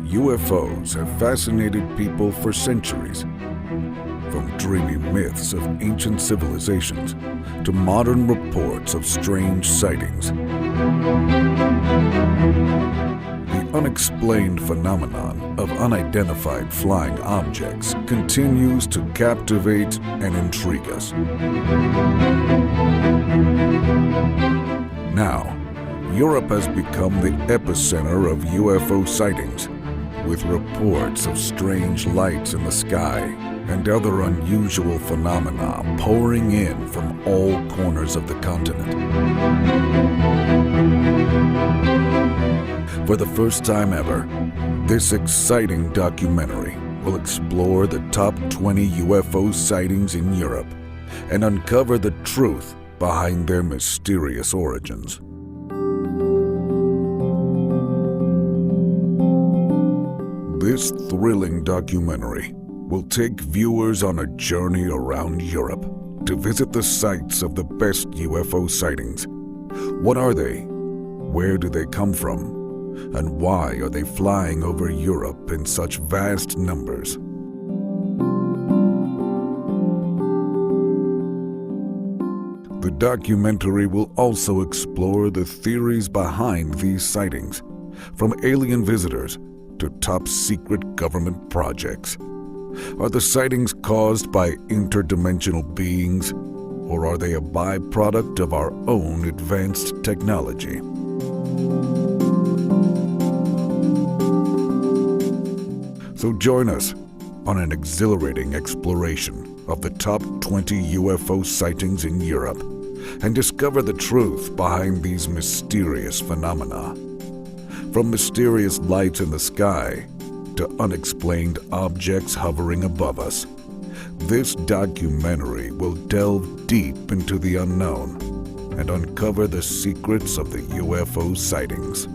UFOs have fascinated people for centuries. From dreamy myths of ancient civilizations to modern reports of strange sightings. The unexplained phenomenon of unidentified flying objects continues to captivate and intrigue us. Now, Europe has become the epicenter of UFO sightings, with reports of strange lights in the sky and other unusual phenomena pouring in from all corners of the continent. For the first time ever, this exciting documentary will explore the top 20 UFO sightings in Europe and uncover the truth behind their mysterious origins. This thrilling documentary will take viewers on a journey around Europe to visit the sites of the best UFO sightings. What are they? Where do they come from? And why are they flying over Europe in such vast numbers? The documentary will also explore the theories behind these sightings, from alien visitors to top-secret government projects. Are the sightings caused by interdimensional beings, or are they a byproduct of our own advanced technology? So join us on an exhilarating exploration of the top 20 UFO sightings in Europe and discover the truth behind these mysterious phenomena. From mysterious lights in the sky to unexplained objects hovering above us, this documentary will delve deep into the unknown and uncover the secrets of the UFO sightings.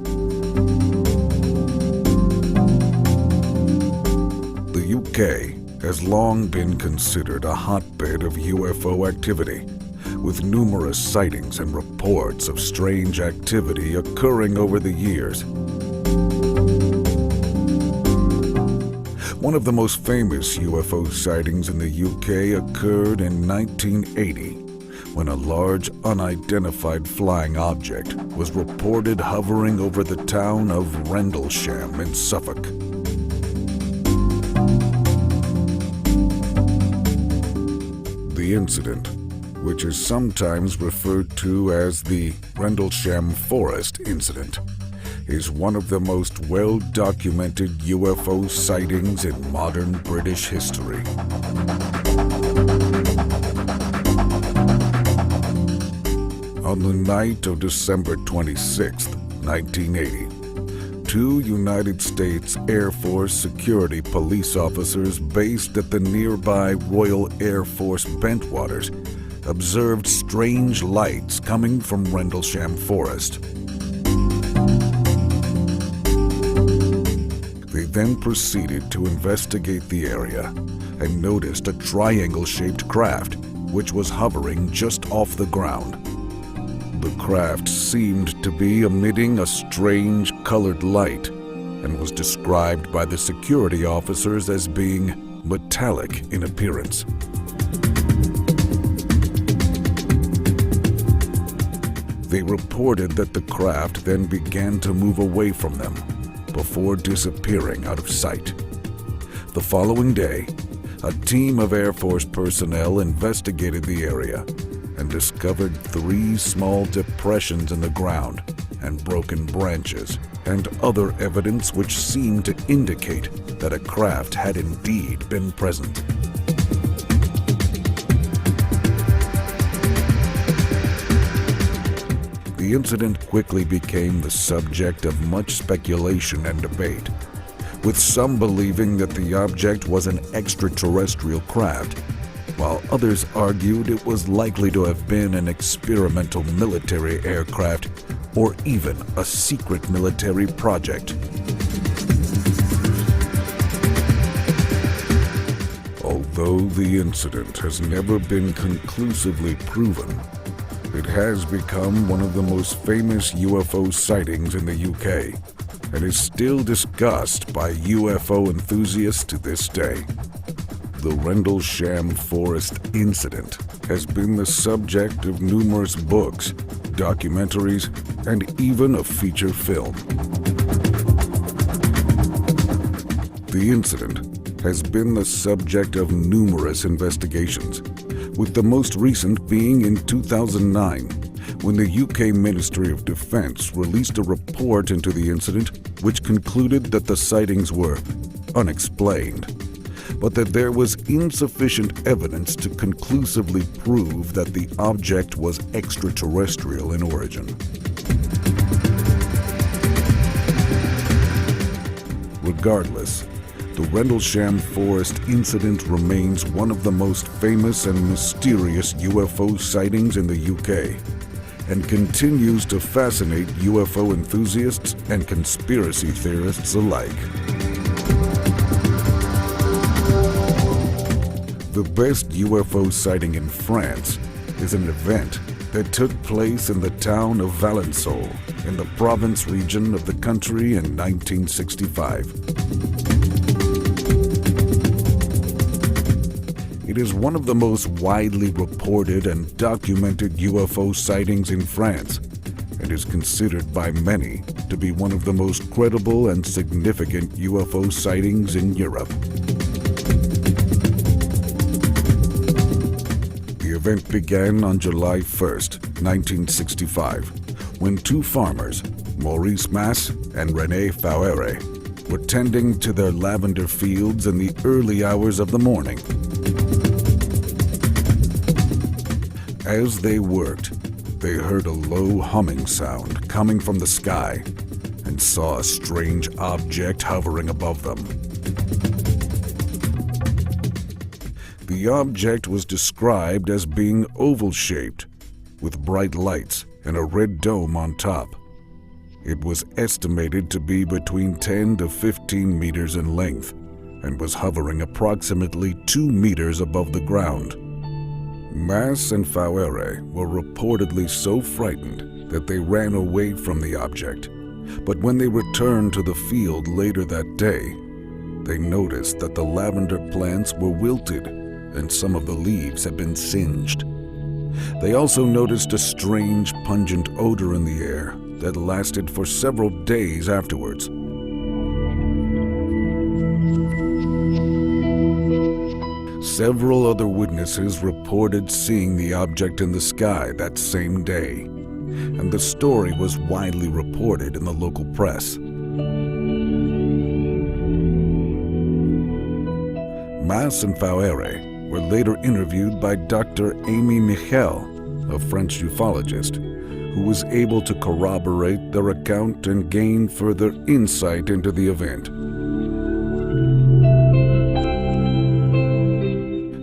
The UK has long been considered a hotbed of UFO activity, with numerous sightings and reports of strange activity occurring over the years. One of the most famous UFO sightings in the UK occurred in 1980, when a large unidentified flying object was reported hovering over the town of Rendlesham in Suffolk. The incident, which is sometimes referred to as the Rendlesham Forest Incident, is one of the most well-documented UFO sightings in modern British history. On the night of December 26, 1980, two United States Air Force security police officers based at the nearby Royal Air Force Bentwaters observed strange lights coming from Rendlesham Forest. They then proceeded to investigate the area and noticed a triangle-shaped craft which was hovering just off the ground. The craft seemed to be emitting a strange colored light and was described by the security officers as being metallic in appearance. They reported that the craft then began to move away from them before disappearing out of sight. The following day, a team of Air Force personnel investigated the area and discovered 3 small depressions in the ground and broken branches and other evidence which seemed to indicate that a craft had indeed been present. The incident quickly became the subject of much speculation and debate, with some believing that the object was an extraterrestrial craft, while others argued it was likely to have been an experimental military aircraft or even a secret military project. Though the incident has never been conclusively proven, it has become one of the most famous UFO sightings in the UK and is still discussed by UFO enthusiasts to this day. The Rendlesham Forest incident has been the subject of numerous books, documentaries, and even a feature film. The incident has been the subject of numerous investigations, with the most recent being in 2009, when the UK Ministry of Defence released a report into the incident which concluded that the sightings were unexplained, but that there was insufficient evidence to conclusively prove that the object was extraterrestrial in origin. Regardless, the Rendlesham Forest incident remains one of the most famous and mysterious UFO sightings in the UK, and continues to fascinate UFO enthusiasts and conspiracy theorists alike. The best UFO sighting in France is an event that took place in the town of Valençol in the Provence region of the country in 1965. It is one of the most widely reported and documented UFO sightings in France and is considered by many to be one of the most credible and significant UFO sightings in Europe. The event began on July 1st, 1965, when two farmers, Maurice Mas and René Fauere, were tending to their lavender fields in the early hours of the morning. As they worked, they heard a low humming sound coming from the sky and saw a strange object hovering above them. The object was described as being oval-shaped, with bright lights and a red dome on top. It was estimated to be between 10 to 15 meters in length and was hovering approximately 2 meters above the ground. Mas and Fauere were reportedly so frightened that they ran away from the object, but when they returned to the field later that day, they noticed that the lavender plants were wilted and some of the leaves had been singed. They also noticed a strange, pungent odor in the air that lasted for several days afterwards. Several other witnesses reported seeing the object in the sky that same day, and the story was widely reported in the local press. Mas and Fauere were later interviewed by Dr. Amy Michel, a French ufologist, who was able to corroborate their account and gain further insight into the event.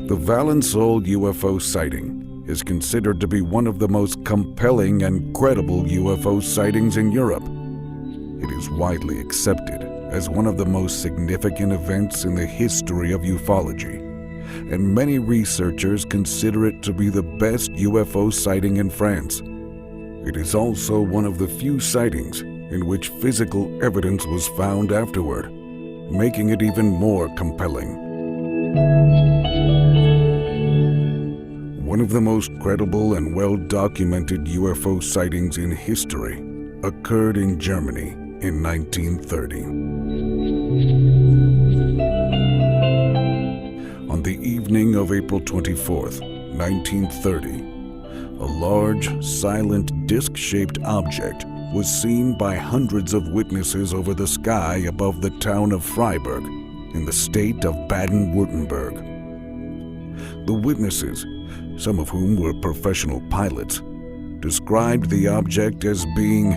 The Valençol UFO sighting is considered to be one of the most compelling and credible UFO sightings in Europe. It is widely accepted as one of the most significant events in the history of ufology, and many researchers consider it to be the best UFO sighting in France. It is also one of the few sightings in which physical evidence was found afterward, making it even more compelling. One of the most credible and well-documented UFO sightings in history occurred in Germany in 1930. On the evening of April 24th, 1930, a large, silent, disc-shaped object was seen by hundreds of witnesses over the sky above the town of Freiburg in the state of Baden-Württemberg. The witnesses, some of whom were professional pilots, described the object as being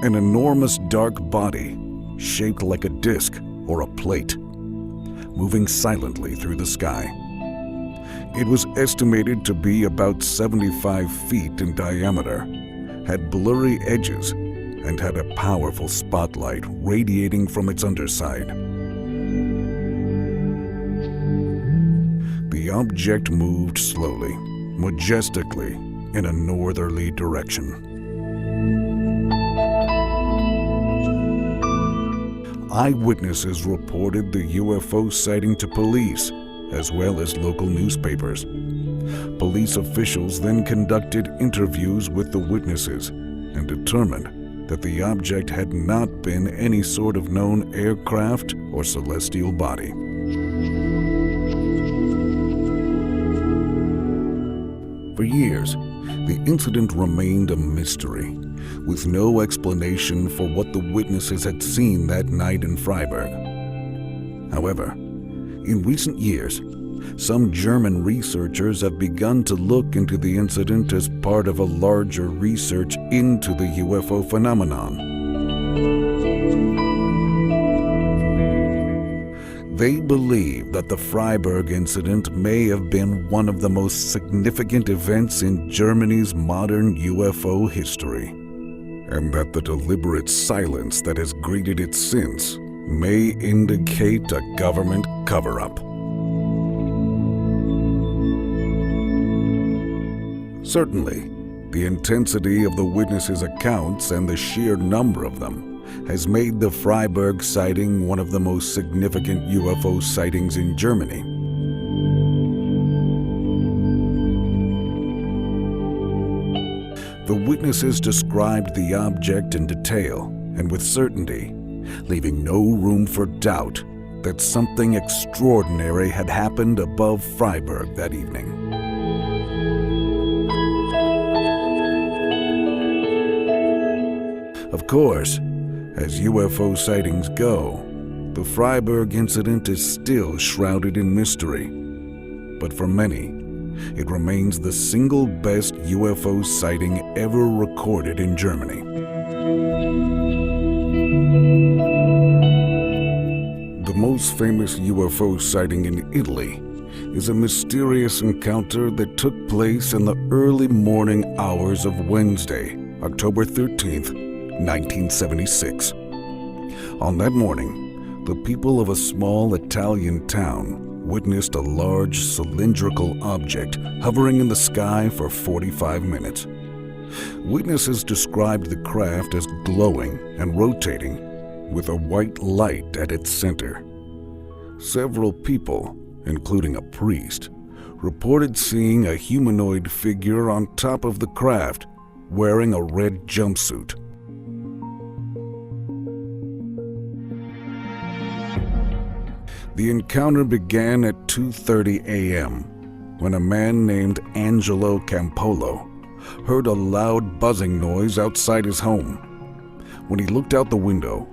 an enormous dark body shaped like a disc or a plate, moving silently through the sky. It was estimated to be about 75 feet in diameter, had blurry edges, and had a powerful spotlight radiating from its underside. The The object moved slowly, majestically, in a northerly direction. Eyewitnesses reported the UFO sighting to police, as well as local newspapers. Police officials then conducted interviews with the witnesses and determined that the object had not been any sort of known aircraft or celestial body. For years, the incident remained a mystery, with no explanation for what the witnesses had seen that night in Freiburg. However, in recent years, some German researchers have begun to look into the incident as part of a larger research into the UFO phenomenon. They believe that the Freiburg incident may have been one of the most significant events in Germany's modern UFO history, and that the deliberate silence that has greeted it since may indicate a government cover-up. Certainly, the intensity of the witnesses' accounts and the sheer number of them has made the Freiburg sighting one of the most significant UFO sightings in Germany. The witnesses described the object in detail and with certainty, leaving no room for doubt that something extraordinary had happened above Freiburg that evening. Of course, as UFO sightings go, the Freiburg incident is still shrouded in mystery. But for many, it remains the single best UFO sighting ever recorded in Germany. The most famous UFO sighting in Italy is a mysterious encounter that took place in the early morning hours of Wednesday, October 13th, 1976. On that morning, the people of a small Italian town witnessed a large cylindrical object hovering in the sky for 45 minutes. Witnesses described the craft as glowing and rotating with a white light at its center. Several people, including a priest, reported seeing a humanoid figure on top of the craft wearing a red jumpsuit. The encounter began at 2:30 a.m. when a man named Angelo Campolo heard a loud buzzing noise outside his home. When he looked out the window,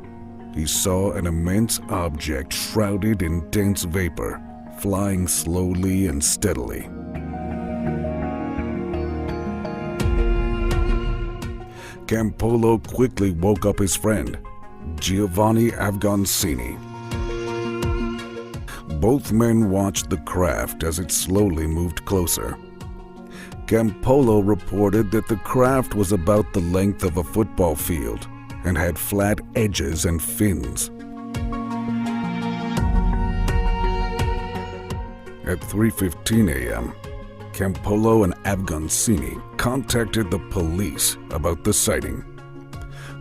he saw an immense object shrouded in dense vapor, flying slowly and steadily. Campolo quickly woke up his friend, Giovanni Avgoncini. Both men watched the craft as it slowly moved closer. Campolo reported that the craft was about the length of a football field and had flat edges and fins. At 3:15 a.m., Campolo and Avgoncini contacted the police about the sighting.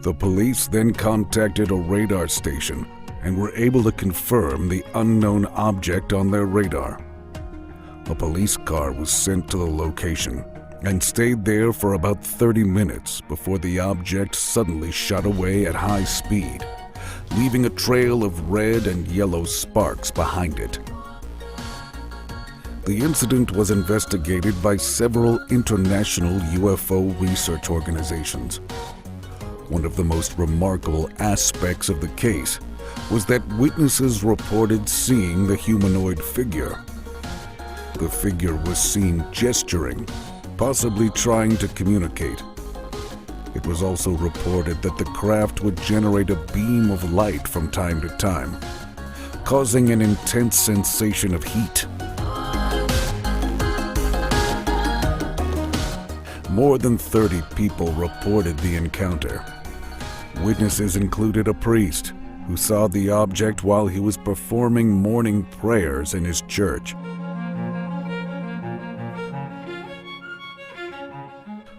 The police then contacted a radar station and were able to confirm the unknown object on their radar. A police car was sent to the location and stayed there for about 30 minutes before the object suddenly shot away at high speed, leaving a trail of red and yellow sparks behind it. The incident was investigated by several international UFO research organizations. One of the most remarkable aspects of the case was that witnesses reported seeing the humanoid figure. The figure was seen gesturing, possibly trying to communicate. It was also reported that the craft would generate a beam of light from time to time, causing an intense sensation of heat. More than 30 people reported the encounter. Witnesses included a priest who saw the object while he was performing morning prayers in his church.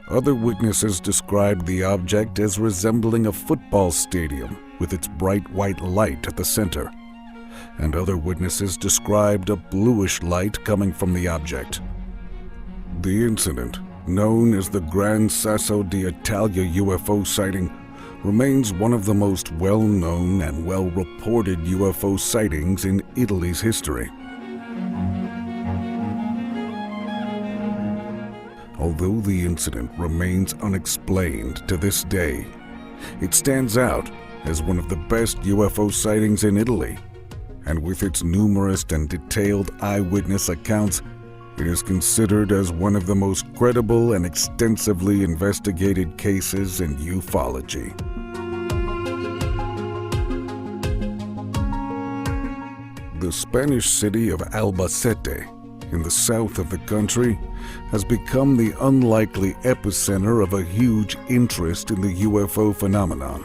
Other witnesses described the object as resembling a football stadium with its bright white light at the center, and other witnesses described a bluish light coming from the object. The incident, known as the Gran Sasso d'Italia UFO sighting, remains one of the most well-known and well-reported UFO sightings in Italy's history. Although the incident remains unexplained to this day, it stands out as one of the best UFO sightings in Italy, and with its numerous and detailed eyewitness accounts, it is considered as one of the most credible and extensively investigated cases in ufology. The Spanish city of Albacete, in the south of the country, has become the unlikely epicenter of a huge interest in the UFO phenomenon,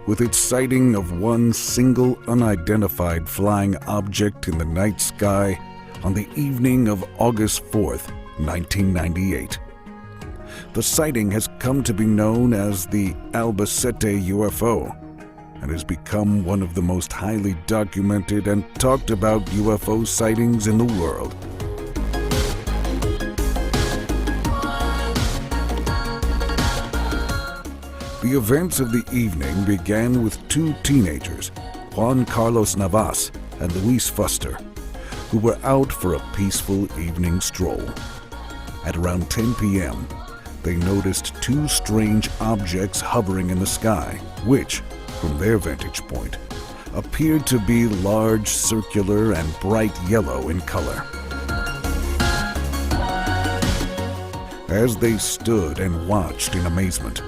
with its sighting of one single unidentified flying object in the night sky on the evening of August 4th, 1998. The sighting has come to be known as the Albacete UFO and has become one of the most highly documented and talked about UFO sightings in the world. The events of the evening began with two teenagers, Juan Carlos Navas and Luis Fuster, who were out for a peaceful evening stroll. At around 10 p.m., they noticed two strange objects hovering in the sky, which, from their vantage point, appeared to be large, circular, and bright yellow in color. As they stood and watched in amazement,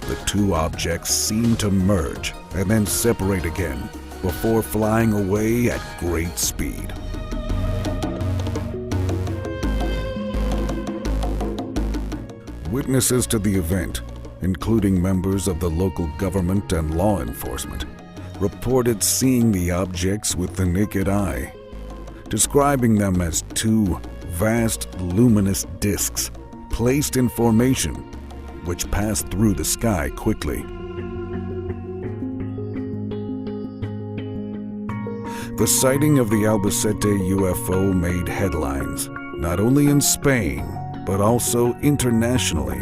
the two objects seemed to merge and then separate again before flying away at great speed. Witnesses to the event, including members of the local government and law enforcement, reported seeing the objects with the naked eye, describing them as two vast luminous discs placed in formation which passed through the sky quickly. The sighting of the Albacete UFO made headlines, not only in Spain, but also internationally.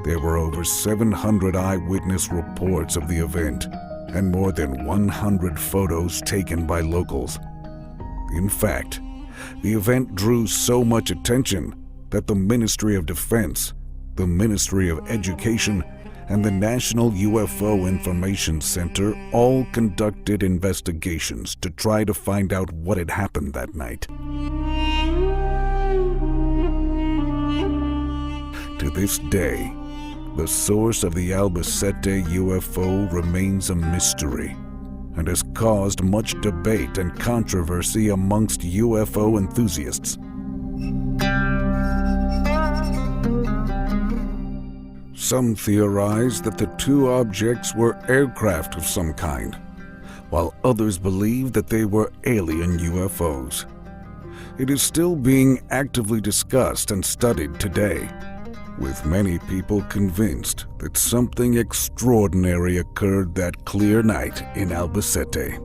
There were over 700 eyewitness reports of the event and more than 100 photos taken by locals. In fact, the event drew so much attention that the Ministry of Defense, the Ministry of Education, and the National UFO Information Center all conducted investigations to try to find out what had happened that night. To this day, the source of the Albacete UFO remains a mystery and has caused much debate and controversy amongst UFO enthusiasts. Some theorize that the two objects were aircraft of some kind, while others believe that they were alien UFOs. It is still being actively discussed and studied today, with many people convinced that something extraordinary occurred that clear night in Albacete.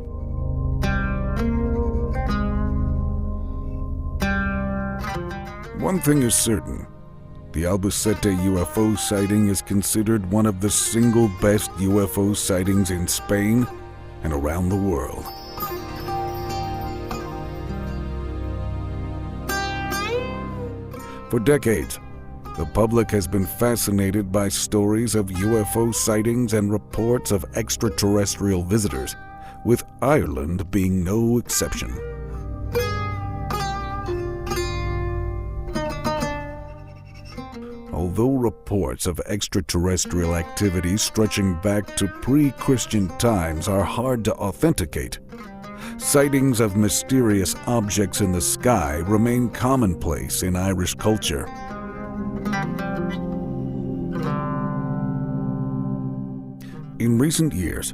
One thing is certain. The Albacete UFO sighting is considered one of the single best UFO sightings in Spain and around the world. For decades, the public has been fascinated by stories of UFO sightings and reports of extraterrestrial visitors, with Ireland being no exception. Although reports of extraterrestrial activity stretching back to pre-Christian times are hard to authenticate, sightings of mysterious objects in the sky remain commonplace in Irish culture. In recent years,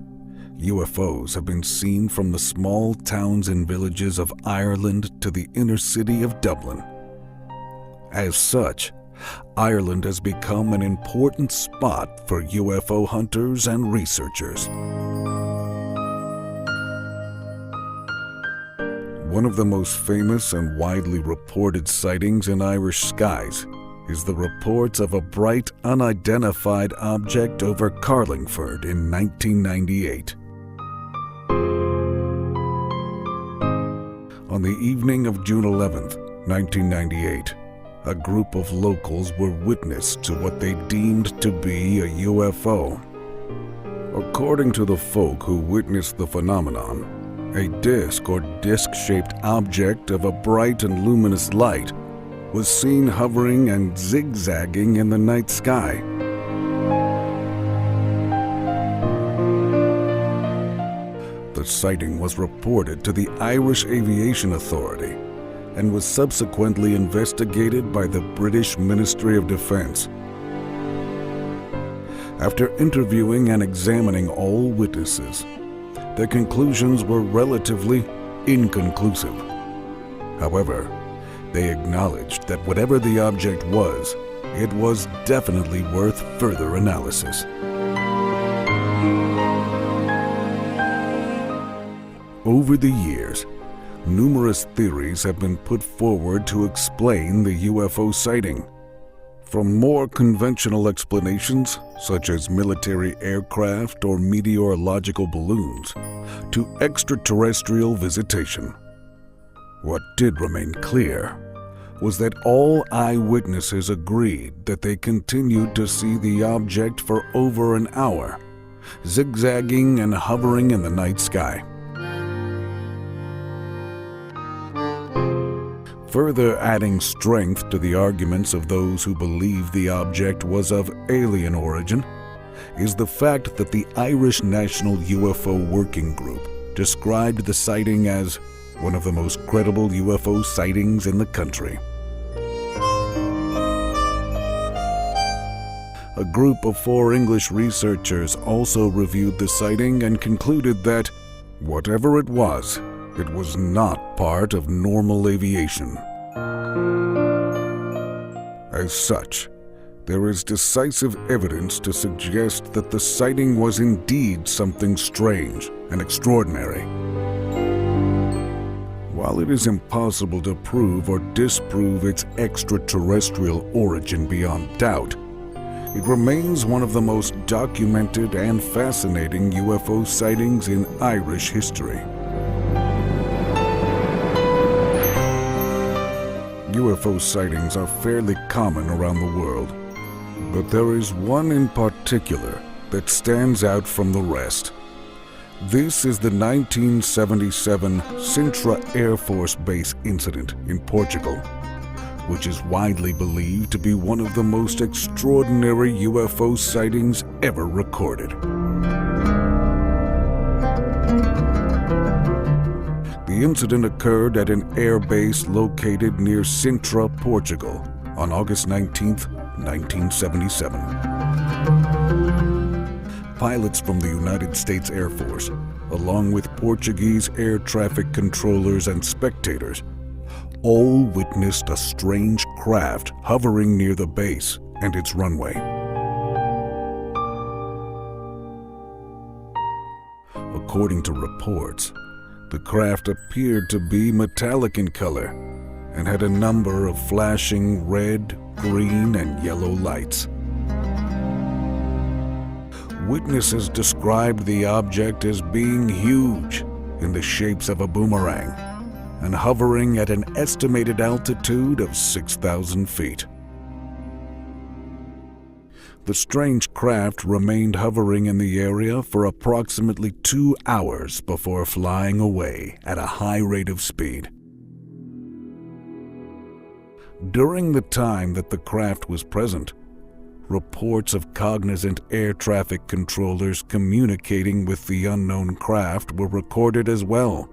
UFOs have been seen from the small towns and villages of Ireland to the inner city of Dublin. As such, Ireland has become an important spot for UFO hunters and researchers. One of the most famous and widely reported sightings in Irish skies is the reports of a bright, unidentified object over Carlingford in 1998. On the evening of June 11th, 1998, a group of locals were witness to what they deemed to be a UFO. According to the folk who witnessed the phenomenon, a disc or disc-shaped object of a bright and luminous light was seen hovering and zigzagging in the night sky. The sighting was reported to the Irish Aviation Authority and was subsequently investigated by the British Ministry of Defence. After interviewing and examining all witnesses, their conclusions were relatively inconclusive. However, they acknowledged that whatever the object was, it was definitely worth further analysis. Over the years, numerous theories have been put forward to explain the UFO sighting. From more conventional explanations, such as military aircraft or meteorological balloons, to extraterrestrial visitation. What did remain clear was that all eyewitnesses agreed that they continued to see the object for over an hour, zigzagging and hovering in the night sky. Further adding strength to the arguments of those who believe the object was of alien origin is the fact that the Irish National UFO Working Group described the sighting as one of the most credible UFO sightings in the country. A group of 4 English researchers also reviewed the sighting and concluded that, whatever it was not part of normal aviation. As such, there is decisive evidence to suggest that the sighting was indeed something strange and extraordinary. While it is impossible to prove or disprove its extraterrestrial origin beyond doubt, it remains one of the most documented and fascinating UFO sightings in Irish history. UFO sightings are fairly common around the world, but there is one in particular that stands out from the rest. This is the 1977 Sintra Air Force Base incident in Portugal, which is widely believed to be one of the most extraordinary UFO sightings ever recorded. The incident occurred at an air base located near Sintra, Portugal, on August 19, 1977. Pilots from the United States Air Force, along with Portuguese air traffic controllers and spectators, all witnessed a strange craft hovering near the base and its runway. According to reports, the craft appeared to be metallic in color and had a number of flashing red, green, and yellow lights. Witnesses described the object as being huge, in the shapes of a boomerang, and hovering at an estimated altitude of 6,000 feet. The strange craft remained hovering in the area for approximately 2 hours before flying away at a high rate of speed. During the time that the craft was present, reports of cognizant air traffic controllers communicating with the unknown craft were recorded as well.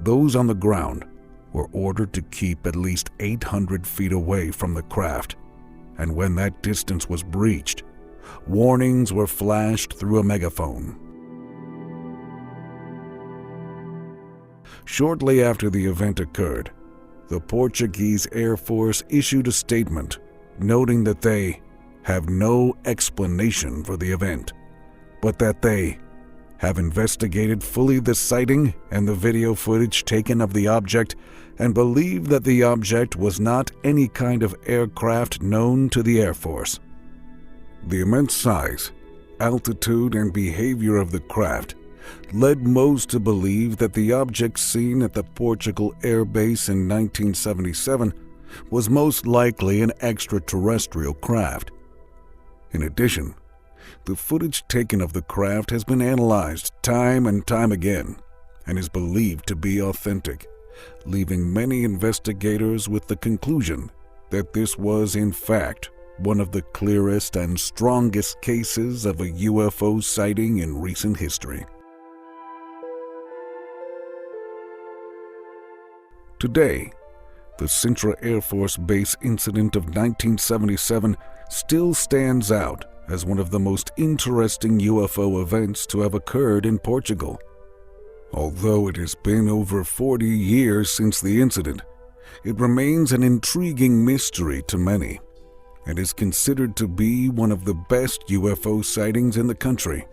Those on the ground were ordered to keep at least 800 feet away from the craft, and when that distance was breached, warnings were flashed through a megaphone. Shortly after the event occurred, the Portuguese Air Force issued a statement noting that they have no explanation for the event, but that they have investigated fully the sighting and the video footage taken of the object and believe that the object was not any kind of aircraft known to the Air Force. The immense size, altitude, and behavior of the craft led most to believe that the object seen at the Portugal Air Base in 1977 was most likely an extraterrestrial craft. In addition, the footage taken of the craft has been analyzed time and time again and is believed to be authentic, leaving many investigators with the conclusion that this was in fact one of the clearest and strongest cases of a UFO sighting in recent history. Today, the Sintra Air Force Base incident of 1977 still stands out as one of the most interesting UFO events to have occurred in Portugal. Although it has been over 40 years since the incident, it remains an intriguing mystery to many and is considered to be one of the best UFO sightings in the country.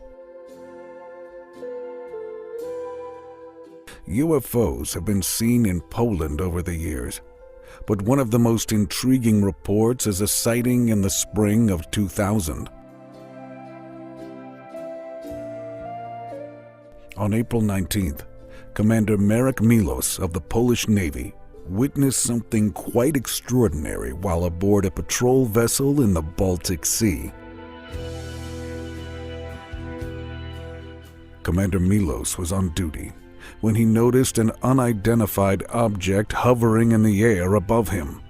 UFOs have been seen in Poland over the years, but one of the most intriguing reports is a sighting in the spring of 2000. On April 19th, Commander Marek Milos of the Polish Navy witnessed something quite extraordinary while aboard a patrol vessel in the Baltic Sea. Commander Milos was on duty when he noticed an unidentified object hovering in the air above him.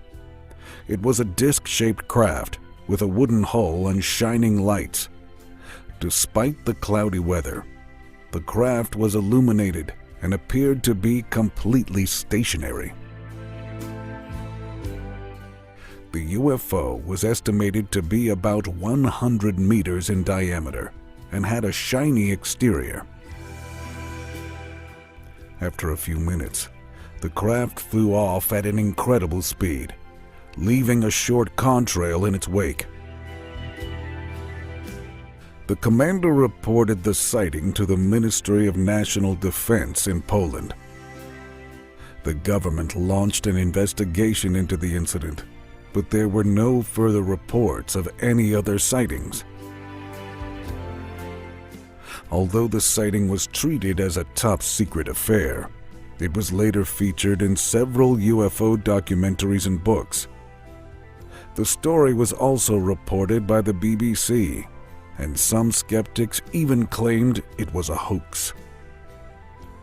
It was a disc-shaped craft with a wooden hull and shining lights. Despite the cloudy weather, the craft was illuminated and appeared to be completely stationary. The UFO was estimated to be about 100 meters in diameter and had a shiny exterior. After a few minutes, the craft flew off at an incredible speed, leaving a short contrail in its wake. The commander reported the sighting to the Ministry of National Defense in Poland. The government launched an investigation into the incident, but there were no further reports of any other sightings. Although the sighting was treated as a top-secret affair, it was later featured in several UFO documentaries and books. The story was also reported by the BBC, and some skeptics even claimed it was a hoax.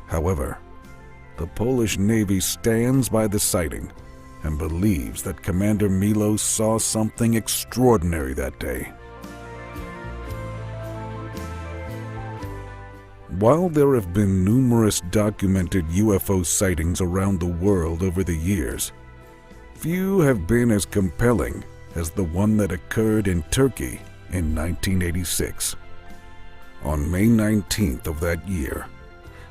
However, the Polish Navy stands by the sighting and believes that Commander Milos saw something extraordinary that day. While there have been numerous documented UFO sightings around the world over the years, few have been as compelling as the one that occurred in Turkey in 1986. On May 19th of that year,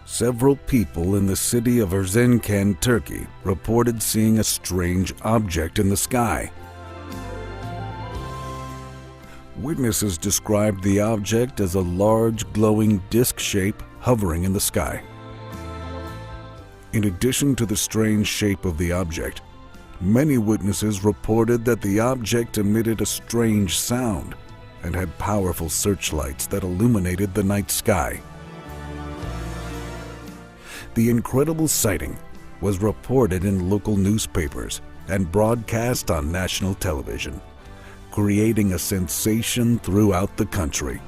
several people in the city of Erzincan, Turkey, reported seeing a strange object in the sky. Witnesses described the object as a large glowing disc shape hovering in the sky. In addition to the strange shape of the object, many witnesses reported that the object emitted a strange sound and had powerful searchlights that illuminated the night sky. The incredible sighting was reported in local newspapers and broadcast on national television, creating a sensation throughout the country.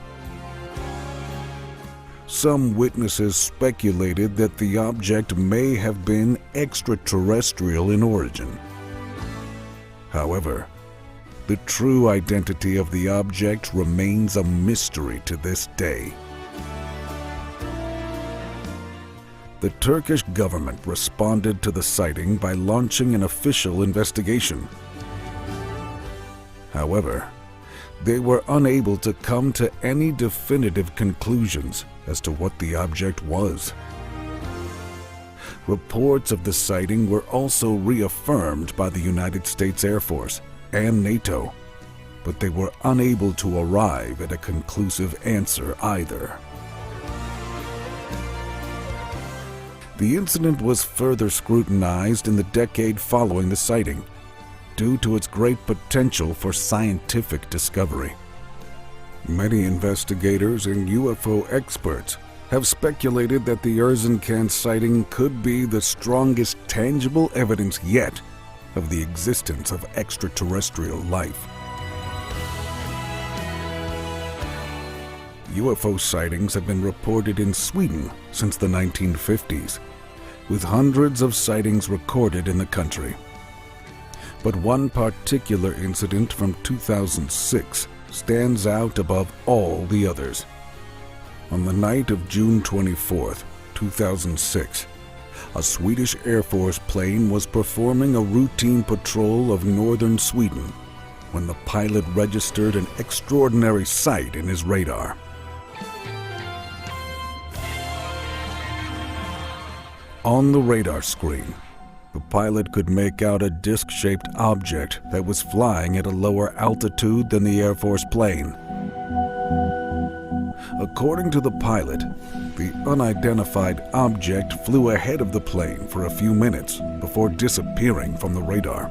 Some witnesses speculated that the object may have been extraterrestrial in origin. However, the true identity of the object remains a mystery to this day. The Turkish government responded to the sighting by launching an official investigation. However, they were unable to come to any definitive conclusions as to what the object was. Reports of the sighting were also reaffirmed by the United States Air Force and NATO, but they were unable to arrive at a conclusive answer either. The incident was further scrutinized in the decade following the sighting, due to its great potential for scientific discovery. Many investigators and UFO experts have speculated that the Erzincan sighting could be the strongest tangible evidence yet of the existence of extraterrestrial life. UFO sightings have been reported in Sweden since the 1950s, with hundreds of sightings recorded in the country. But one particular incident from 2006 stands out above all the others. On the night of June 24, 2006, a Swedish Air Force plane was performing a routine patrol of northern Sweden when the pilot registered an extraordinary sight in his radar. On the radar screen, the pilot could make out a disc-shaped object that was flying at a lower altitude than the Air Force plane. According to the pilot, the unidentified object flew ahead of the plane for a few minutes before disappearing from the radar.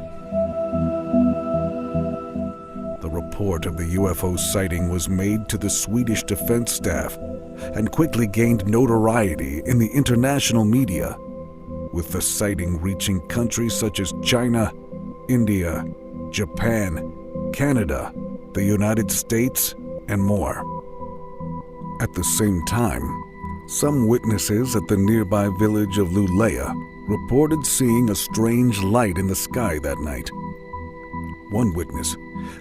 The report of the UFO sighting was made to the Swedish defense staff and quickly gained notoriety in the international media, with the sighting reaching countries such as China, India, Japan, Canada, the United States, and more. At the same time, some witnesses at the nearby village of Luleå reported seeing a strange light in the sky that night. One witness,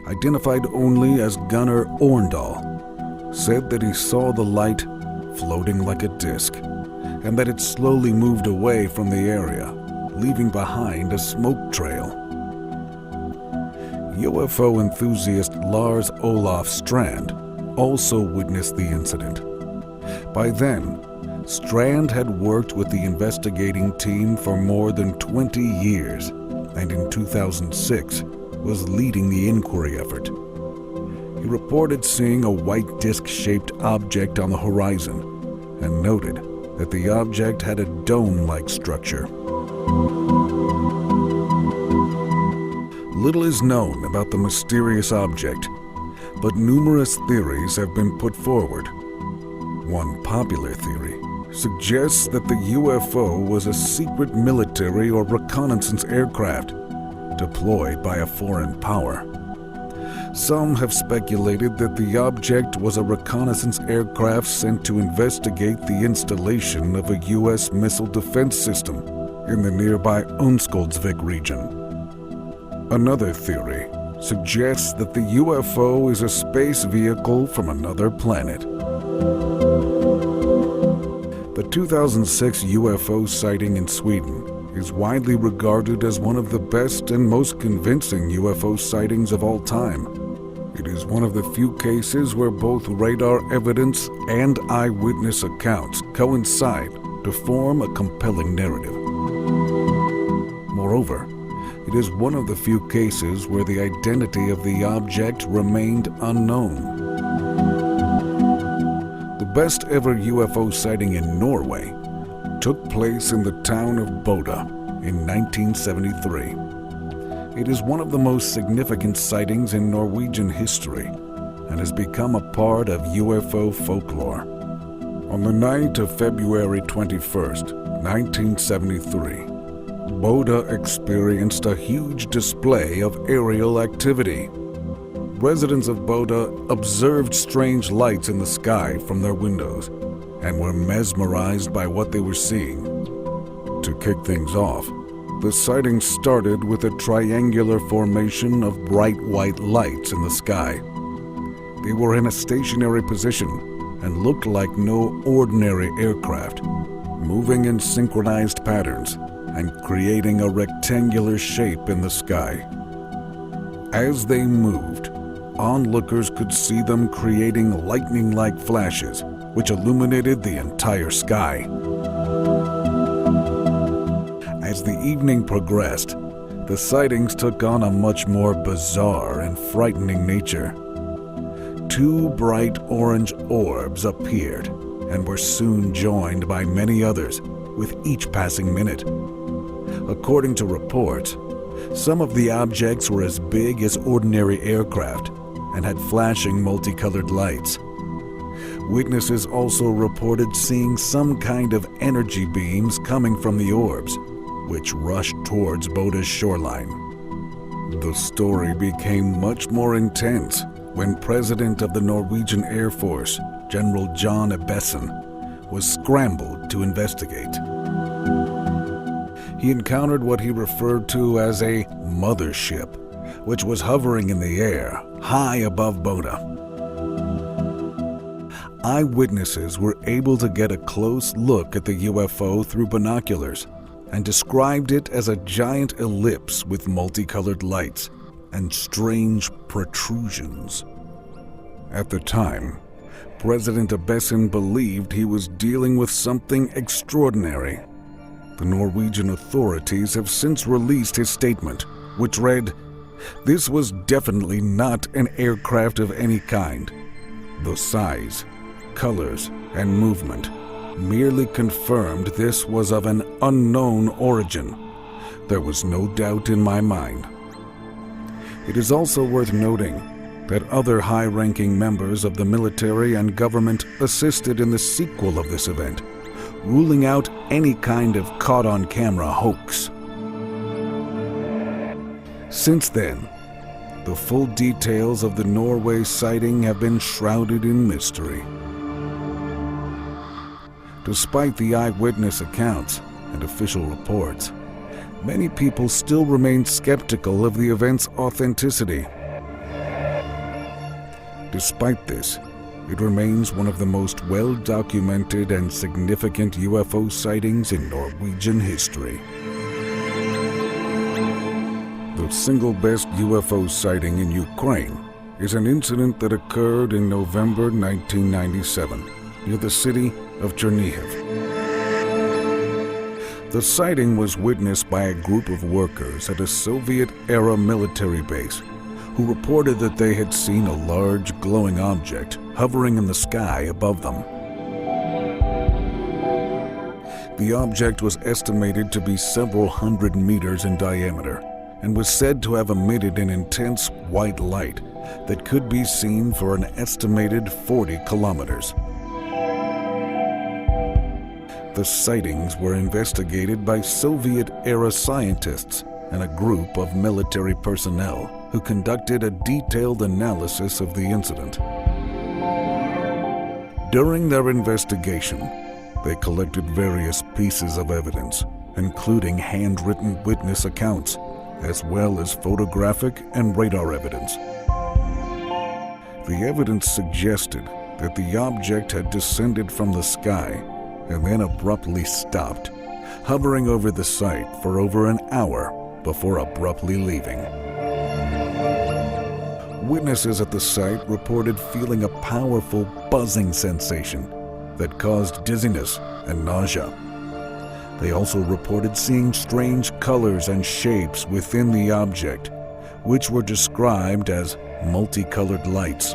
identified only as Gunnar Orndal, said that he saw the light floating like a disc, and that it slowly moved away from the area, leaving behind a smoke trail. UFO enthusiast Lars Olof Strand also witnessed the incident. By then, Strand had worked with the investigating team for more than 20 years, and in 2006 was leading the inquiry effort. He reported seeing a white disc-shaped object on the horizon and noted that the object had a dome-like structure. Little is known about the mysterious object, but numerous theories have been put forward. One popular theory suggests that the UFO was a secret military or reconnaissance aircraft deployed by a foreign power. Some have speculated that the object was a reconnaissance aircraft sent to investigate the installation of a U.S. missile defense system in the nearby Onskoldsvik region. Another theory suggests that the UFO is a space vehicle from another planet. The 2006 UFO sighting in Sweden is widely regarded as one of the best and most convincing UFO sightings of all time. It is one of the few cases where both radar evidence and eyewitness accounts coincide to form a compelling narrative. Moreover, it is one of the few cases where the identity of the object remained unknown. The best ever UFO sighting in Norway took place in the town of Bodø in 1973. It is one of the most significant sightings in Norwegian history and has become a part of UFO folklore. On the night of February 21st, 1973, Bodø experienced a huge display of aerial activity. Residents of Bodø observed strange lights in the sky from their windows and were mesmerized by what they were seeing. To kick things off, the sighting started with a triangular formation of bright white lights in the sky. They were in a stationary position and looked like no ordinary aircraft, moving in synchronized patterns and creating a rectangular shape in the sky. As they moved, onlookers could see them creating lightning-like flashes, which illuminated the entire sky. As the evening progressed, the sightings took on a much more bizarre and frightening nature. Two bright orange orbs appeared and were soon joined by many others, with each passing minute. According to reports, some of the objects were as big as ordinary aircraft and had flashing multicolored lights. Witnesses also reported seeing some kind of energy beams coming from the orbs, which rushed towards Boda's shoreline. The story became much more intense when President of the Norwegian Air Force, General John Ebbesen, was scrambled to investigate. He encountered what he referred to as a mothership, which was hovering in the air, high above Boda. Eyewitnesses were able to get a close look at the UFO through binoculars and described it as a giant ellipse with multicolored lights and strange protrusions. At the time, President Ebbesen believed he was dealing with something extraordinary. The Norwegian authorities have since released his statement, which read, "This was definitely not an aircraft of any kind. The size, colors, and movement merely confirmed this was of an unknown origin. There was no doubt in my mind." It is also worth noting that other high-ranking members of the military and government assisted in the sequel of this event, ruling out any kind of caught-on-camera hoax. Since then, the full details of the Norway sighting have been shrouded in mystery. Despite the eyewitness accounts and official reports, many people still remain skeptical of the event's authenticity. Despite this, it remains one of the most well-documented and significant UFO sightings in Norwegian history. The single best UFO sighting in Ukraine is an incident that occurred in November 1997 near the city of Chernihiv. The sighting was witnessed by a group of workers at a Soviet-era military base who reported that they had seen a large glowing object hovering in the sky above them. The object was estimated to be several hundred meters in diameter and was said to have emitted an intense white light that could be seen for an estimated 40 kilometers. The sightings were investigated by Soviet-era scientists and a group of military personnel who conducted a detailed analysis of the incident. During their investigation, they collected various pieces of evidence, including handwritten witness accounts, as well as photographic and radar evidence. The evidence suggested that the object had descended from the sky and then abruptly stopped, hovering over the site for over an hour before abruptly leaving. Witnesses at the site reported feeling a powerful buzzing sensation that caused dizziness and nausea. They also reported seeing strange colors and shapes within the object, which were described as multicolored lights.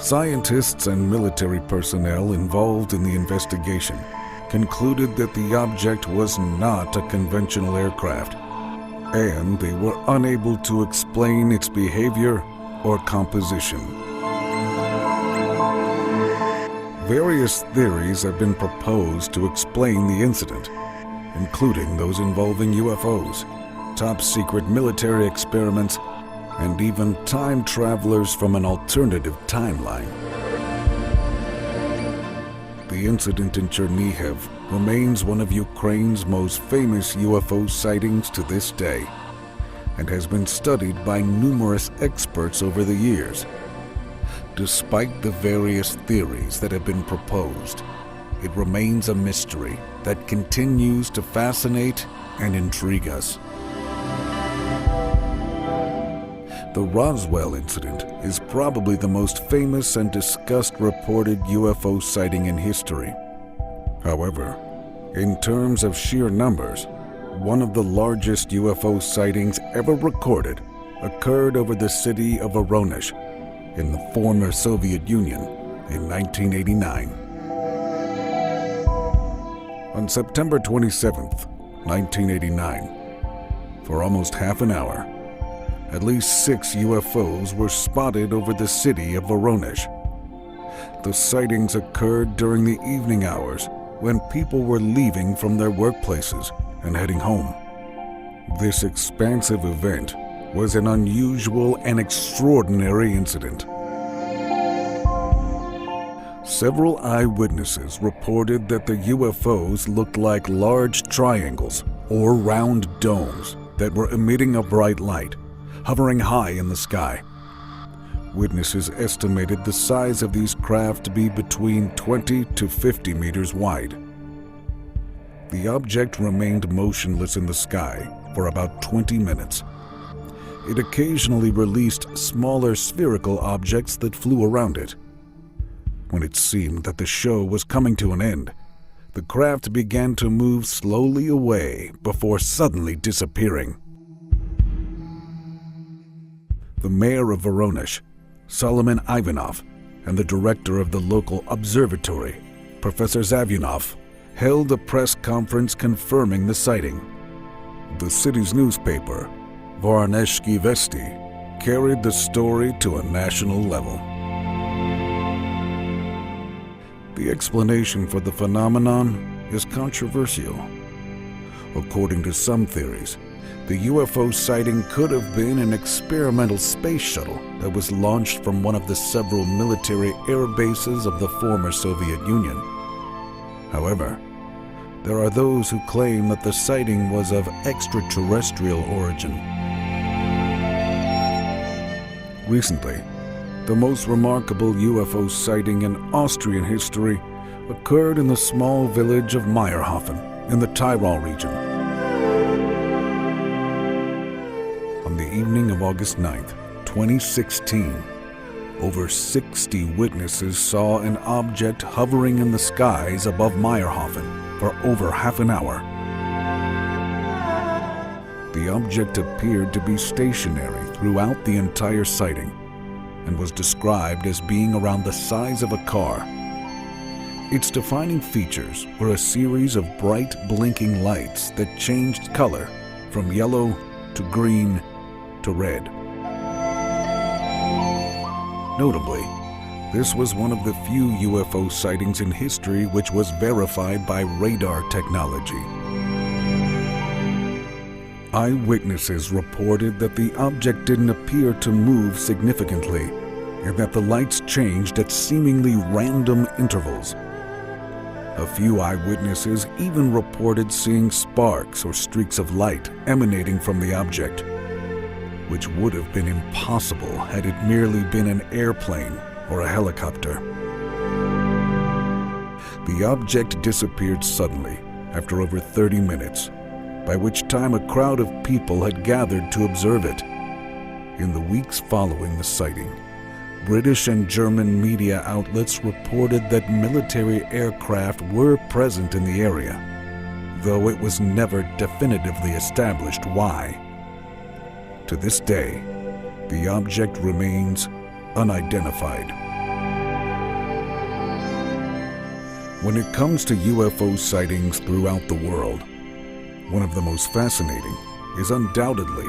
Scientists and military personnel involved in the investigation concluded that the object was not a conventional aircraft, and they were unable to explain its behavior or composition. Various theories have been proposed to explain the incident, including those involving UFOs, top-secret military experiments, and even time travelers from an alternative timeline. The incident in Chernihiv remains one of Ukraine's most famous UFO sightings to this day, and has been studied by numerous experts over the years. Despite the various theories that have been proposed, it remains a mystery that continues to fascinate and intrigue us. The Roswell incident is probably the most famous and discussed reported UFO sighting in history. However, In terms of sheer numbers, one of the largest UFO sightings ever recorded occurred over the city of Voronezh in the former Soviet Union in 1989. On September 27, 1989, for almost half an hour, at least 6 UFOs were spotted over the city of Voronezh. The sightings occurred during the evening hours when people were leaving from their workplaces and heading home. This expansive event was an unusual and extraordinary incident. Several eyewitnesses reported that the UFOs looked like large triangles or round domes that were emitting a bright light, hovering high in the sky. Witnesses estimated the size of these craft to be between 20 to 50 meters wide. The object remained motionless in the sky for about 20 minutes. It occasionally released smaller spherical objects that flew around it. When it seemed that the show was coming to an end, the craft began to move slowly away before suddenly disappearing. The mayor of Voronezh, Solomon Ivanov, and the director of the local observatory, Professor Zavyanov, held a press conference confirming the sighting. The city's newspaper, Voronezhsky Vesti, carried the story to a national level. The explanation for the phenomenon is controversial. According to some theories, the UFO sighting could have been an experimental space shuttle that was launched from one of the several military air bases of the former Soviet Union. However, there are those who claim that the sighting was of extraterrestrial origin. Recently, the most remarkable UFO sighting in Austrian history occurred in the small village of Meyerhofen in the Tyrol region. On the evening of August 9, 2016, over 60 witnesses saw an object hovering in the skies above Meyerhofen for over half an hour. The object appeared to be stationary throughout the entire sighting and was described as being around the size of a car. Its defining features were a series of bright blinking lights that changed color from yellow to green to red. Notably, this was one of the few UFO sightings in history which was verified by radar technology. Eyewitnesses reported that the object didn't appear to move significantly and that the lights changed at seemingly random intervals. A few eyewitnesses even reported seeing sparks or streaks of light emanating from the object, which would have been impossible had it merely been an airplane or a helicopter. The object disappeared suddenly after over 30 minutes, by which time a crowd of people had gathered to observe it. In the weeks following the sighting, British and German media outlets reported that military aircraft were present in the area, though it was never definitively established why. To this day, the object remains unidentified. When it comes to UFO sightings throughout the world, one of the most fascinating is undoubtedly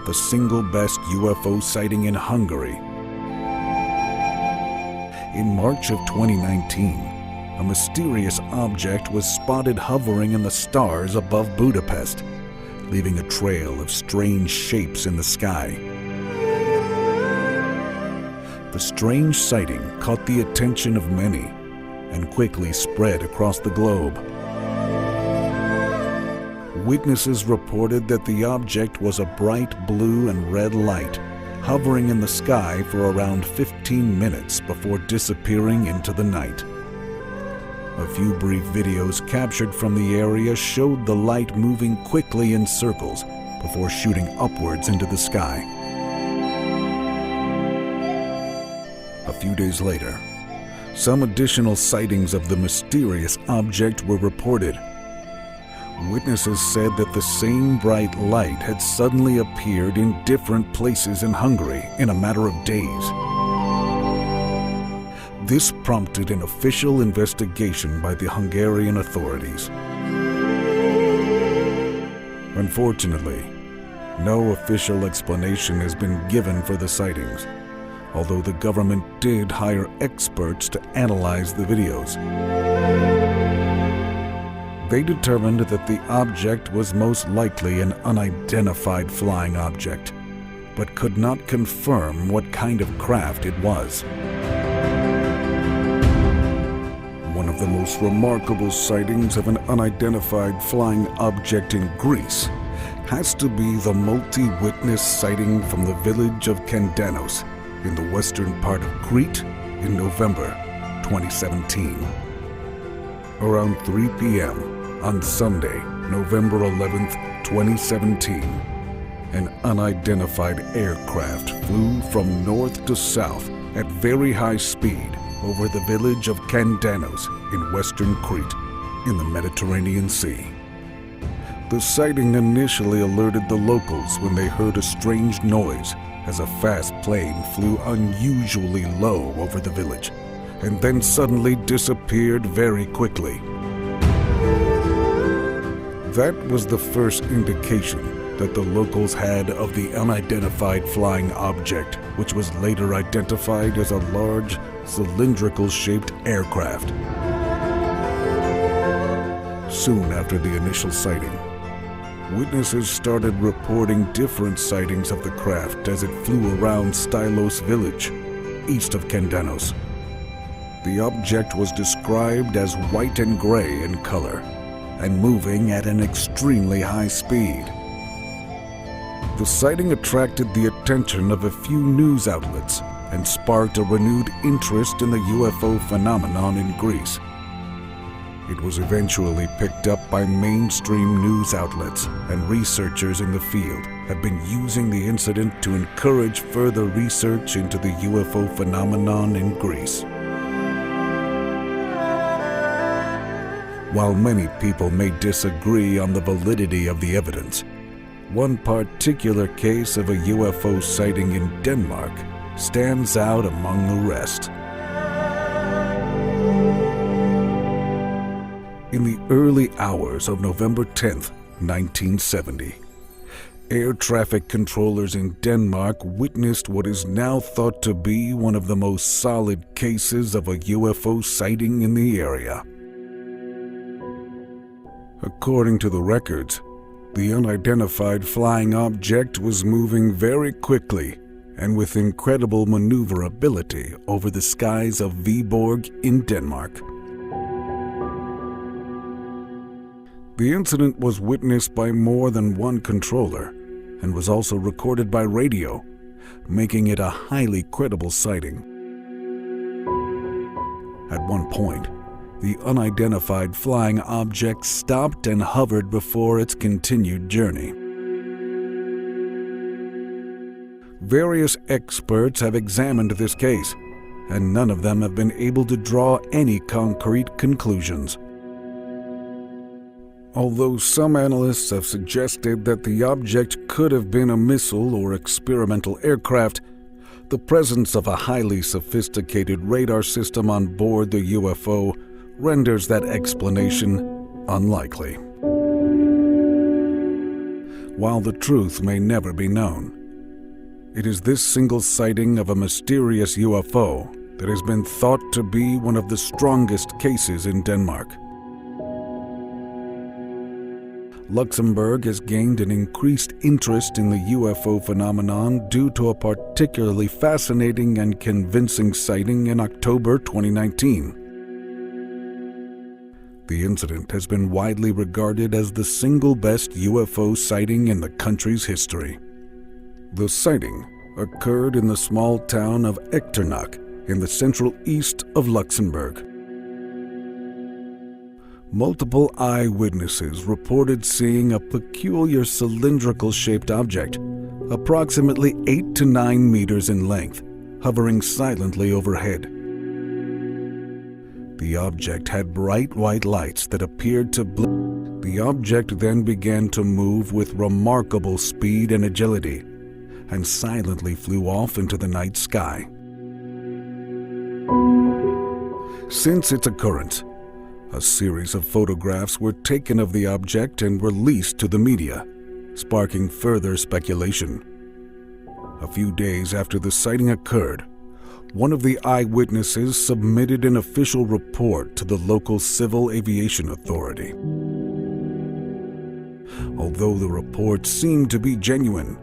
the single best UFO sighting in Hungary. In March of 2019, a mysterious object was spotted hovering in the stars above Budapest, leaving a trail of strange shapes in the sky. The strange sighting caught the attention of many and quickly spread across the globe. Witnesses reported that the object was a bright blue and red light, hovering in the sky for around 15 minutes before disappearing into the night. A few brief videos captured from the area showed the light moving quickly in circles before shooting upwards into the sky. A few days later, some additional sightings of the mysterious object were reported, Witnesses said that the same bright light had suddenly appeared in different places in Hungary in a matter of days. This prompted an official investigation by the Hungarian authorities. Unfortunately, no official explanation has been given for the sightings, although the government did hire experts to analyze the videos. They determined that the object was most likely an unidentified flying object, but could not confirm what kind of craft it was. One of the most remarkable sightings of an unidentified flying object in Greece has to be the multi-witness sighting from the village of Kandanos in the western part of Crete in November 2017. Around 3 p.m. on Sunday, November 11th, 2017, an unidentified aircraft flew from north to south at very high speed over the village of Kandanos in western Crete in the Mediterranean Sea. The sighting initially alerted the locals when they heard a strange noise as a fast plane flew unusually low over the village and then suddenly disappeared very quickly. That was the first indication that the locals had of the unidentified flying object, which was later identified as a large, cylindrical-shaped aircraft. Soon after the initial sighting, witnesses started reporting different sightings of the craft as it flew around Stylos village, east of Kandanos. The object was described as white and gray in color, and moving at an extremely high speed. The sighting attracted the attention of a few news outlets and sparked a renewed interest in the UFO phenomenon in Greece. It was eventually picked up by mainstream news outlets, and researchers in the field have been using the incident to encourage further research into the UFO phenomenon in Greece. While many people may disagree on the validity of the evidence, one particular case of a UFO sighting in Denmark stands out among the rest. In the early hours of November 10th, 1970, air traffic controllers in Denmark witnessed what is now thought to be one of the most solid cases of a UFO sighting in the area. According to the records, the unidentified flying object was moving very quickly and with incredible maneuverability over the skies of Viborg in Denmark. The incident was witnessed by more than one controller and was also recorded by radio, making it a highly credible sighting. At one point, the unidentified flying object stopped and hovered before its continued journey. Various experts have examined this case, and none of them have been able to draw any concrete conclusions. Although some analysts have suggested that the object could have been a missile or experimental aircraft, the presence of a highly sophisticated radar system on board the UFO renders that explanation unlikely. While the truth may never be known, it is this single sighting of a mysterious UFO that has been thought to be one of the strongest cases in Denmark. Luxembourg has gained an increased interest in the UFO phenomenon due to a particularly fascinating and convincing sighting in October 2019. The incident has been widely regarded as the single best UFO sighting in the country's history. The sighting occurred in the small town of Echternach in the central east of Luxembourg. Multiple eyewitnesses reported seeing a peculiar cylindrical-shaped object, approximately 8 to 9 meters in length, hovering silently overhead. The object had bright white lights that appeared to blink. The object then began to move with remarkable speed and agility, and silently flew off into the night sky. Since its occurrence, a series of photographs were taken of the object and released to the media, sparking further speculation. A few days after the sighting occurred, one of the eyewitnesses submitted an official report to the local Civil Aviation Authority. Although the report seemed to be genuine,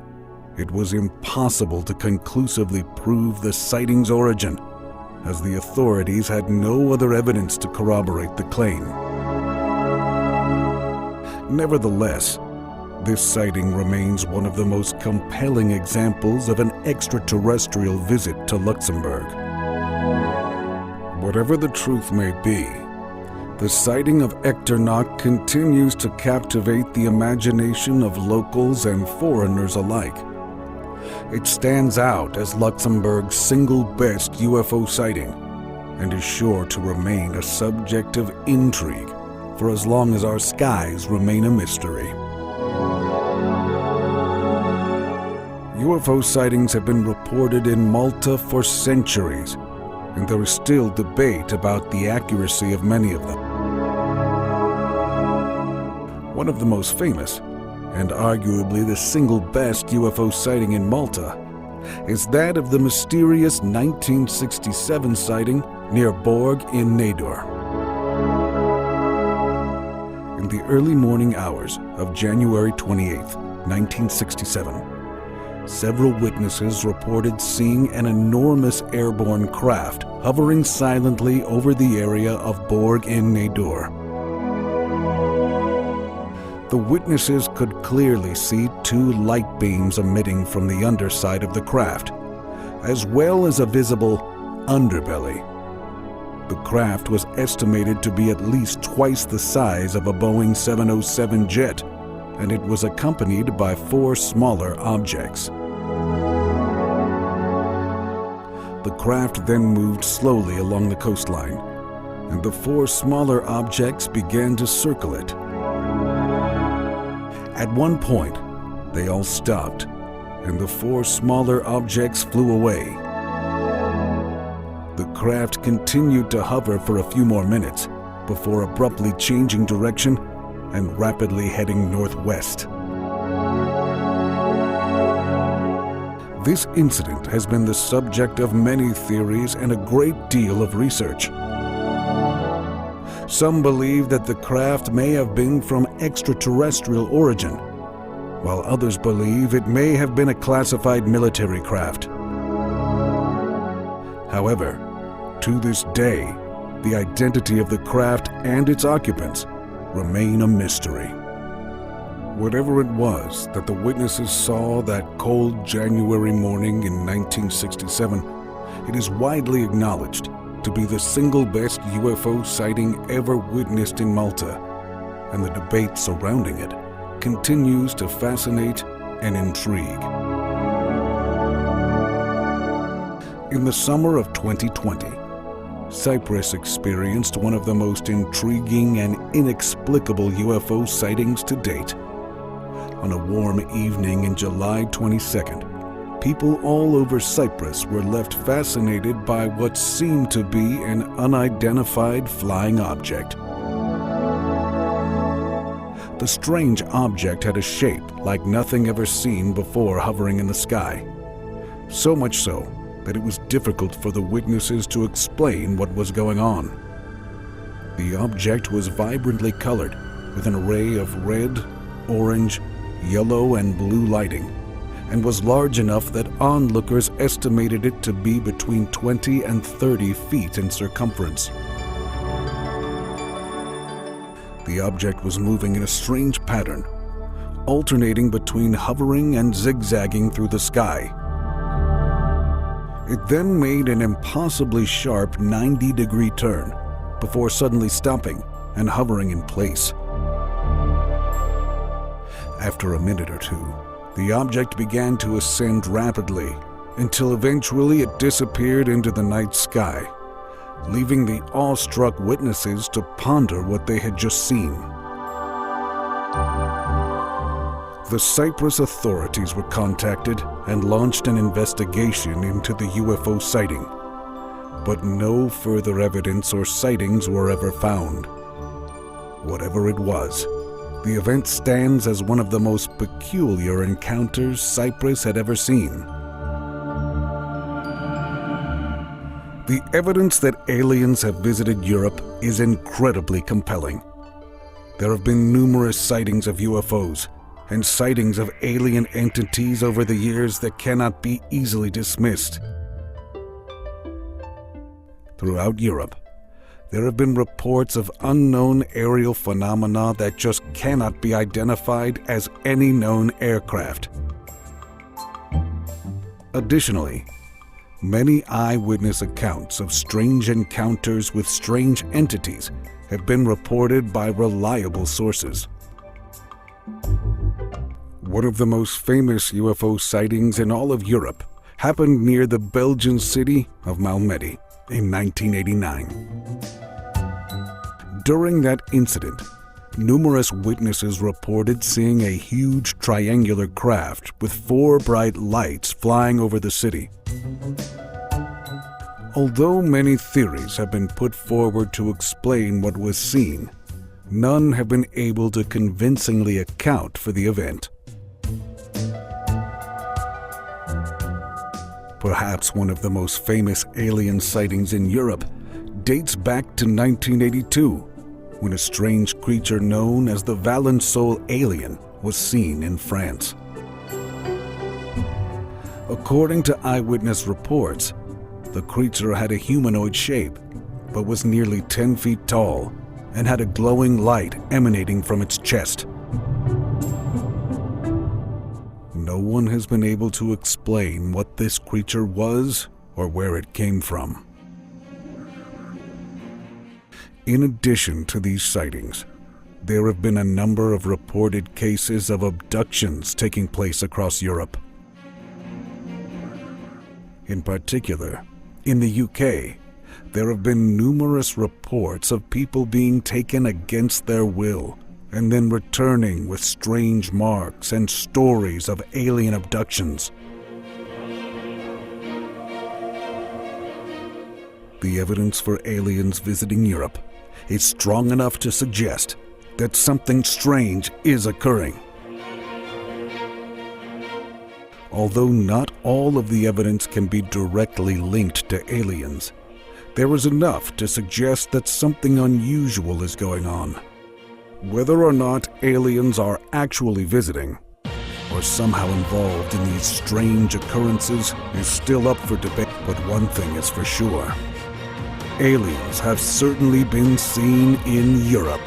it was impossible to conclusively prove the sighting's origin, as the authorities had no other evidence to corroborate the claim. Nevertheless, this sighting remains one of the most compelling examples of an extraterrestrial visit to Luxembourg. Whatever the truth may be, the sighting of Echternach continues to captivate the imagination of locals and foreigners alike. It stands out as Luxembourg's single best UFO sighting and is sure to remain a subject of intrigue for as long as our skies remain a mystery. UFO sightings have been reported in Malta for centuries, and there is still debate about the accuracy of many of them. One of the most famous, and arguably the single best UFO sighting in Malta, is that of the mysterious 1967 sighting near Borg in Nador. In the early morning hours of January 28, 1967, several witnesses reported seeing an enormous airborne craft hovering silently over the area of Borg in Nador. The witnesses could clearly see two light beams emitting from the underside of the craft, as well as a visible underbelly. The craft was estimated to be at least twice the size of a Boeing 707 jet, and it was accompanied by 4 smaller objects. The craft then moved slowly along the coastline, and the 4 smaller objects began to circle it. At one point, they all stopped, and the 4 smaller objects flew away. The craft continued to hover for a few more minutes before abruptly changing direction and rapidly heading northwest. This incident has been the subject of many theories and a great deal of research. Some believe that the craft may have been from extraterrestrial origin, while others believe it may have been a classified military craft. However, to this day, the identity of the craft and its occupants remain a mystery. Whatever it was that the witnesses saw that cold January morning in 1967, it is widely acknowledged to be the single best UFO sighting ever witnessed in Malta, and the debate surrounding it continues to fascinate and intrigue. In the summer of 2020, Cyprus experienced one of the most intriguing and inexplicable UFO sightings to date. On a warm evening in July 22nd, people all over Cyprus were left fascinated by what seemed to be an unidentified flying object. The strange object had a shape like nothing ever seen before hovering in the sky, so much so that it was difficult for the witnesses to explain what was going on. The object was vibrantly colored with an array of red, orange, yellow, and blue lighting, and was large enough that onlookers estimated it to be between 20 and 30 feet in circumference. The object was moving in a strange pattern, alternating between hovering and zigzagging through the sky. It then made an impossibly sharp 90-degree turn before suddenly stopping and hovering in place. After a minute or two, the object began to ascend rapidly until eventually it disappeared into the night sky, leaving the awestruck witnesses to ponder what they had just seen. The Cyprus authorities were contacted and launched an investigation into the UFO sighting, but no further evidence or sightings were ever found. Whatever it was, the event stands as one of the most peculiar encounters Cyprus had ever seen. The evidence that aliens have visited Europe is incredibly compelling. There have been numerous sightings of UFOs and sightings of alien entities over the years that cannot be easily dismissed. Throughout Europe, there have been reports of unknown aerial phenomena that just cannot be identified as any known aircraft. Additionally, many eyewitness accounts of strange encounters with strange entities have been reported by reliable sources. One of the most famous UFO sightings in all of Europe happened near the Belgian city of Malmedy in 1989. During that incident, numerous witnesses reported seeing a huge triangular craft with 4 bright lights flying over the city. Although many theories have been put forward to explain what was seen, none have been able to convincingly account for the event. Perhaps one of the most famous alien sightings in Europe dates back to 1982, when a strange creature known as the Valençol alien was seen in France. According to eyewitness reports, the creature had a humanoid shape, but was nearly 10 feet tall and had a glowing light emanating from its chest. No one has been able to explain what this creature was or where it came from. In addition to these sightings, there have been a number of reported cases of abductions taking place across Europe. In particular, in the UK, there have been numerous reports of people being taken against their will and then returning with strange marks and stories of alien abductions. The evidence for aliens visiting Europe is strong enough to suggest that something strange is occurring. Although not all of the evidence can be directly linked to aliens, there is enough to suggest that something unusual is going on. Whether or not aliens are actually visiting or somehow involved in these strange occurrences is still up for debate, but one thing is for sure. Aliens have certainly been seen in Europe.